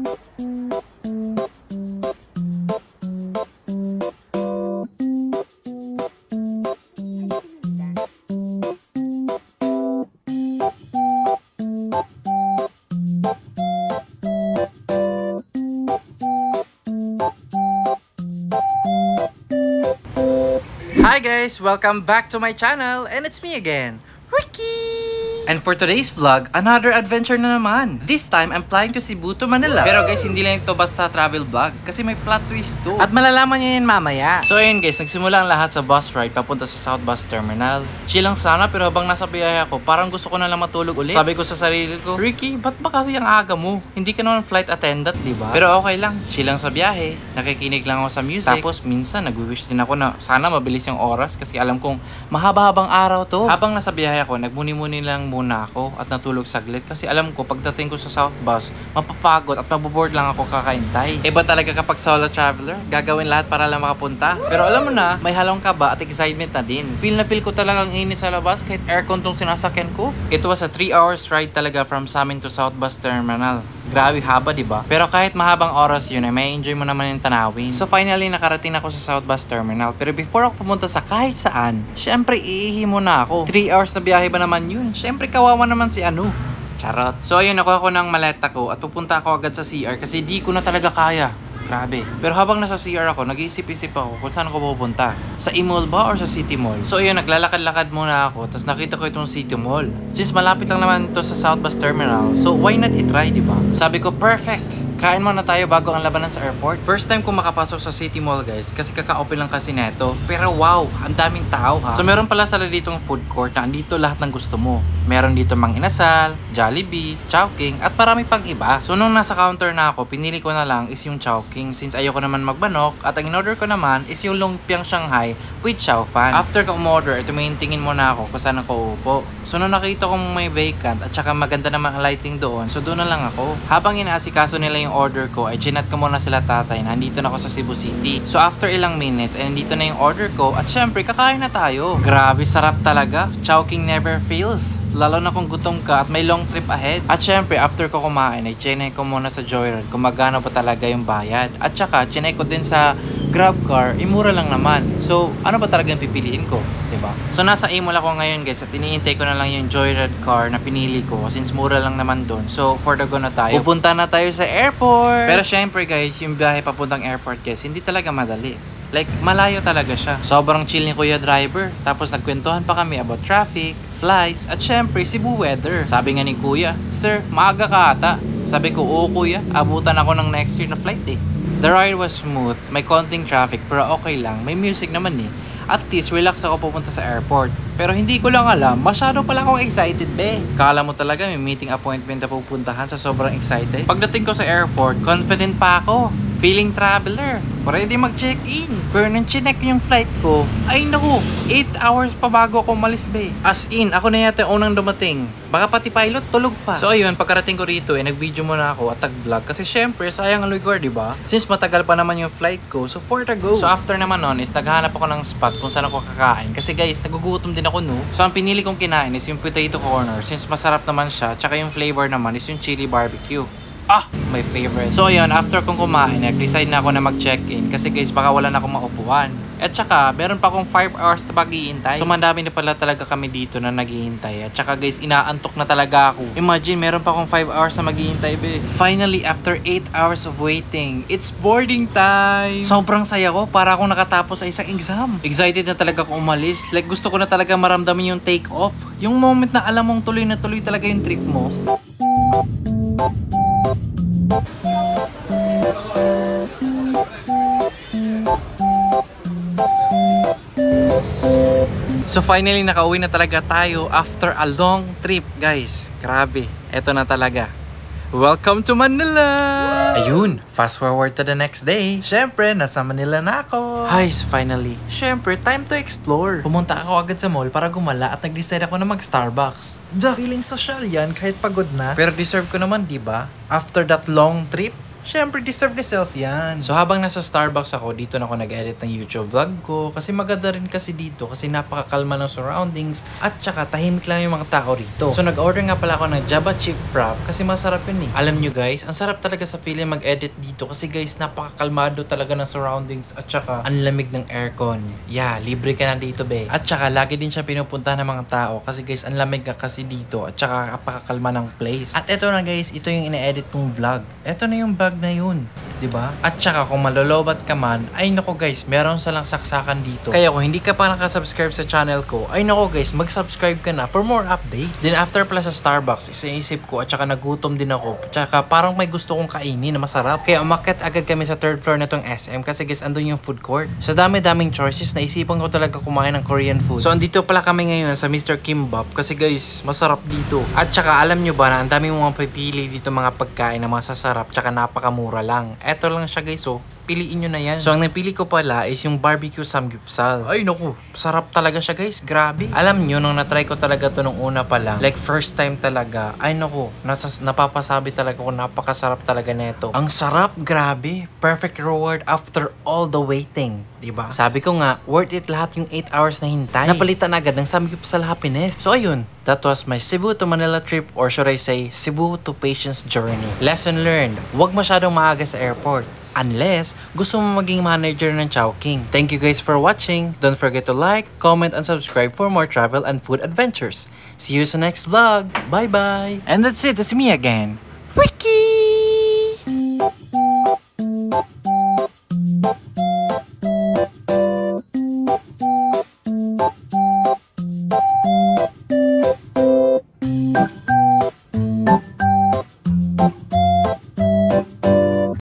Hi guys! Welcome back to my channel and it's me again, Ricky! And for today's vlog, another adventure na naman. This time, I'm flying to Cebu to Manila. Pero guys, hindi lang ito basta travel vlog kasi may plot twist to. At malalaman niyo yun mamaya. So ayun guys, nagsimula ang lahat sa bus ride papunta sa South Bus Terminal. Chill lang sana pero habang nasa biyahe ako, parang gusto ko na lang matulog ulit. Sabi ko sa sarili ko, Ricky, ba't ba kasi ang aga mo? Hindi ka naman flight attendant, di ba? Pero okay lang, chill lang sa biyahe. Nakikinig lang ako sa music. Tapos minsan, nag-wish din ako na sana mabilis yung oras kasi alam kong mahaba-habang araw to. Habang nasa biyahe ako, nagmuni-muni lang muna ako at natulog saglit kasi alam ko pagdating ko sa South Bus, mapapagod at maboboard lang ako kakaintay. Iba talaga kapag solo traveler, gagawin lahat para lang makapunta. Pero alam mo na, may halong kaba at excitement na din. Feel na feel ko talagang init sa labas kahit aircon tong sinasakyan ko. It was a 3 hours ride talaga from sa amin to South Bus Terminal. Grabe haba, diba? Pero kahit mahabang oras yun, ay may enjoy mo naman yung tanawin. So finally, nakarating ako sa South Bus Terminal. Pero before ako pumunta sa kahit saan, syempre iihi muna ako. 3 hours na biyahe ba naman yun? Syempre kawawa naman si ano. Charot. So ayun, nakuha ko ng maleta ko at pupunta ako agad sa CR kasi di ko na talaga kaya. Grabe. Pero habang nasa CR ako, nag-iisip-isip ako kung saan ako pupunta. Sa E-Mall ba or sa City Mall? So ayun, naglalakad-lakad muna ako. Tapos nakita ko itong City Mall. Since malapit lang naman ito sa South Bus Terminal, so why not i-try, diba? Sabi ko, perfect! Kain muna tayo bago ang labanan sa airport. First time ko makapasok sa City Mall guys kasi kaka-open lang kasi neto. Pero wow, ang daming tao ha. So meron pala sila ditong food court na andito lahat ng gusto mo. Meron dito Mang Inasal, Jollibee, Chowking at marami pang iba. So nung nasa counter na ako, pinili ko na lang is yung Chowking since ayoko naman magbanok at ang in-order ko naman is yung lumpiang Shanghai with chow fan. After ko umorder, ito may tingin muna ako kung saan ako uupo. So nung nakita kong may vacant at saka maganda naman ang lighting doon, so doon na lang ako. Habang inaasikaso nila yung order ko, ay chinat ko muna sila tatay na nandito na ako sa Cebu City. So after ilang minutes, ay nandito na yung order ko at syempre kakain na tayo. Grabe, sarap talaga. Chowking never fails. Lalo na kung gutom ka at may long trip ahead. At syempre, after ko kumain, ay chinay ko muna sa Joyride kung magkano pa talaga yung bayad. At saka, chinay ko din sa GrabCar, mura lang naman. So, ano ba talaga yung pipiliin ko? Diba? So, nasa E-Mall ako ngayon guys at iniintay ko na lang yung Joyride car na pinili ko since mura lang naman doon. So, for the go na tayo. Pupunta na tayo sa airport! Pero syempre guys, yung biyahe papuntang airport guys, hindi talaga madali. Like, malayo talaga siya. Sobrang chill ni Kuya Driver. Tapos nagkwentuhan pa kami about traffic, flights, at syempre, Cebu weather. Sabi nga ni Kuya, Sir, maaga ka ata. Sabi ko, oo Kuya, abutan ako ng next year na flight eh. The ride was smooth, may konting traffic pero okay lang. May music naman eh. At least, relax ako pupunta sa airport. Pero hindi ko lang alam, masyado pala akong excited be. Kala mo talaga may meeting appointment na pupuntahan sa sobrang excited. Pagdating ko sa airport, confident pa ako. Feeling traveler. Ready mag-check-in. Pero nung chinek yung flight ko, ay naku, 8 hours pa bago ako umalis be. As in, ako na yata unang dumating. Baka pati pilot tulog pa. So ayun, pagkarating ko rito, nag-video muna ako at tag-vlog. Kasi syempre, sayang ang lugar, diba? Since matagal pa naman yung flight ko, so for the go. So after naman nun, is naghahanap ako ng spot kung saan ako kakain. Kasi guys, nagugutom din ako no. So ang pinili kong kinain is yung potato corner. Since masarap naman siya, tsaka yung flavor naman is yung chili barbecue. Ah, my favorite. So ayun, after kong kumain, nag-decide na ako na mag-check-in kasi guys, baka wala na akong maupuan. At saka, meron pa akong 5 hours na paghihintay. So mandami na pala talaga kami dito na naghihintay. At saka guys, inaantok na talaga ako. Imagine, meron pa akong 5 hours na maghihintay be. Finally, after 8 hours of waiting, it's boarding time! Sobrang saya ko, para akong nakatapos sa isang exam. Excited na talaga akong umalis. Like, gusto ko na talaga maramdaman yung take off. Yung moment na alam mong tuloy na tuloy talaga yung trip mo. So finally, nakauwi na talaga tayo after a long trip, guys. Grabe, eto na talaga. Welcome to Manila! Ayun, fast forward to the next day. Syempre, nasa Manila na ako. Guys, finally. Syempre, time to explore. Pumunta ako agad sa mall para gumala at nag-decide ako na mag-Starbucks. Feeling social yan kahit pagod na. Pero deserve ko naman, diba? After that long trip, Syempre, deserve ni self yan. So habang nasa Starbucks ako, dito na ako nag-edit ng YouTube vlog ko. Kasi maganda rin kasi dito. Kasi napakakalma ng surroundings. At saka tahimik lang yung mga tao rito. So nag-order nga pala ako ng Java Chip Frap. Kasi masarap yun eh. Alam nyo guys, ang sarap talaga sa feeling mag-edit dito. Kasi guys, napakakalmado talaga ng surroundings. At saka, ang lamig ng aircon. Yeah, libre ka na dito be. At saka, lagi din siya pinupunta ng mga tao. Kasi guys, ang lamig ka kasi dito. At saka, napakakalma ng place. At eto na guys, ito yung ine-edit kong vlog. Eto na yung vlog na yun. Diba? At saka kung malolobat ka man, ay nako guys, meron silang saksakan dito. Kaya kung hindi ka pa nakasubscribe sa channel ko, ay nako guys, mag-subscribe ka na for more updates. Then after pala sa Starbucks, isip ko at saka nagutom din ako. At saka parang may gusto kong kainin na masarap. Kaya umakyat agad kami sa third floor na tong SM kasi guys, andun yung food court. Sa dami-daming choices, naisipan ko talaga kumain ng Korean food. So andito pala kami ngayon sa Mr. Kimbap kasi guys, masarap dito. At saka alam nyo ba na ang dami mong pipili dito mga pagkain na masasarap tsaka napakamura lang. Eto lang siya guys, oh. Piliin nyo na yan. So, ang napili ko pala is yung barbecue samgyeopsal. Ay, naku. Sarap talaga siya, guys. Grabe. Alam nyo, nung natry ko talaga to nung una pa lang, like first time talaga, ay naku, napapasabi talaga ko, napakasarap talaga neto. Ang sarap, grabe. Perfect reward after all the waiting. Diba? Sabi ko nga, worth it lahat yung 8 hours na hintay. Napalitan agad ng samgyeopsal happiness. So, ayun. That was my Cebu to Manila trip, or should I say, Cebu to Patience journey. Lesson learned, huwag masyadong maaga sa airport. Unless gusto mo maging manager ng Chowking. Thank you guys for watching. Don't forget to like, comment, and subscribe for more travel and food adventures. See you sa next vlog. Bye-bye. And that's it. It's me again,